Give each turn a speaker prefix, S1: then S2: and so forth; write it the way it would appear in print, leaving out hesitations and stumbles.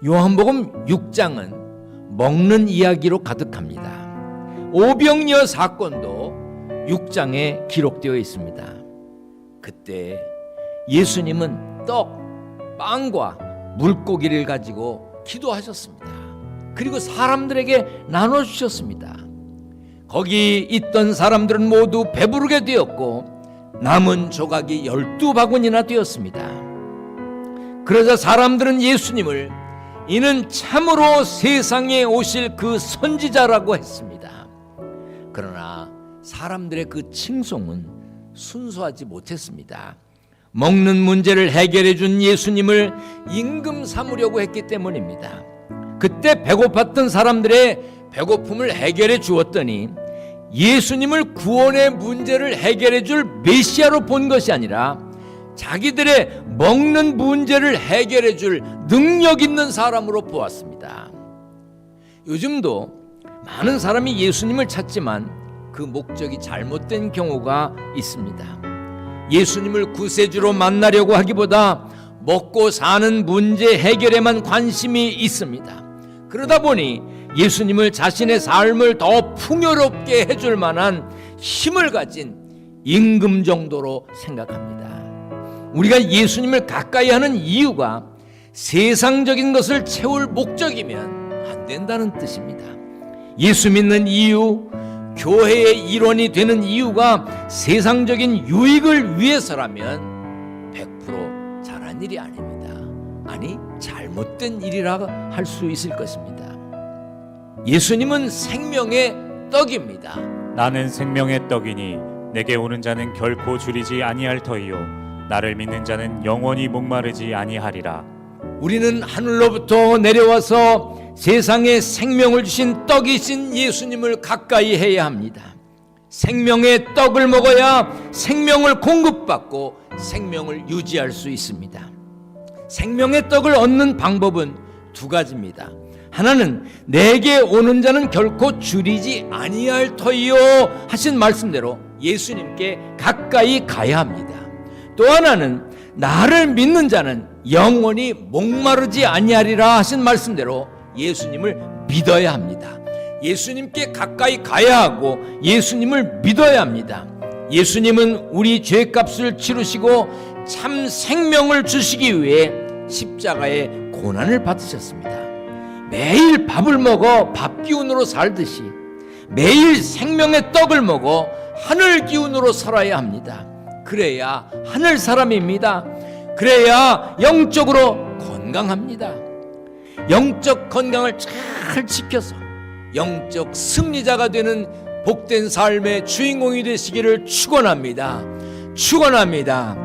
S1: 요한복음 6장은 먹는 이야기로 가득합니다. 오병이어 사건도 6장에 기록되어 있습니다. 그때 예수님은 떡, 빵과 물고기를 가지고 기도하셨습니다. 그리고 사람들에게 나눠주셨습니다. 거기 있던 사람들은 모두 배부르게 되었고 남은 조각이 12바구니나 되었습니다. 그러자 사람들은 예수님을 이는 참으로 세상에 오실 그 선지자라고 했습니다. 그러나 사람들의 그 칭송은 순수하지 못했습니다. 먹는 문제를 해결해 준 예수님을 임금 삼으려고 했기 때문입니다. 그때 배고팠던 사람들의 배고픔을 해결해 주었더니 예수님을 구원의 문제를 해결해 줄 메시아로 본 것이 아니라 자기들의 먹는 문제를 해결해 줄 능력 있는 사람으로 보았습니다. 요즘도 많은 사람이 예수님을 찾지만 그 목적이 잘못된 경우가 있습니다. 예수님을 구세주로 만나려고 하기보다 먹고 사는 문제 해결에만 관심이 있습니다. 그러다 보니 예수님을 자신의 삶을 더 풍요롭게 해줄 만한 힘을 가진 임금 정도로 생각합니다. 우리가 예수님을 가까이 하는 이유가 세상적인 것을 채울 목적이면 안 된다는 뜻입니다. 예수 믿는 이유, 교회의 일원이 되는 이유가 세상적인 유익을 위해서라면 100% 잘한 일이 아닙니다. 아니, 잘못된 일이라 할 수 있을 것입니다. 예수님은 생명의 떡입니다.
S2: 나는 생명의 떡이니 내게 오는 자는 결코 줄이지 아니할 터이요 나를 믿는 자는 영원히 목마르지 아니하리라.
S1: 우리는 하늘로부터 내려와서 세상에 생명을 주신 떡이신 예수님을 가까이 해야 합니다. 생명의 떡을 먹어야 생명을 공급받고 생명을 유지할 수 있습니다. 생명의 떡을 얻는 방법은 두 가지입니다. 하나는 내게 오는 자는 결코 줄이지 아니할 터이요 하신 말씀대로 예수님께 가까이 가야 합니다. 또 하나는 나를 믿는 자는 영원히 목마르지 아니하리라 하신 말씀대로 예수님을 믿어야 합니다. 예수님께 가까이 가야 하고 예수님을 믿어야 합니다. 예수님은 우리 죄값을 치르시고 참 생명을 주시기 위해 십자가의 고난을 받으셨습니다. 매일 밥을 먹어 밥 기운으로 살듯이 매일 생명의 떡을 먹어 하늘 기운으로 살아야 합니다. 그래야 하늘 사람입니다. 그래야 영적으로 건강합니다. 영적 건강을 잘 지켜서 영적 승리자가 되는 복된 삶의 주인공이 되시기를 축원합니다. 축원합니다.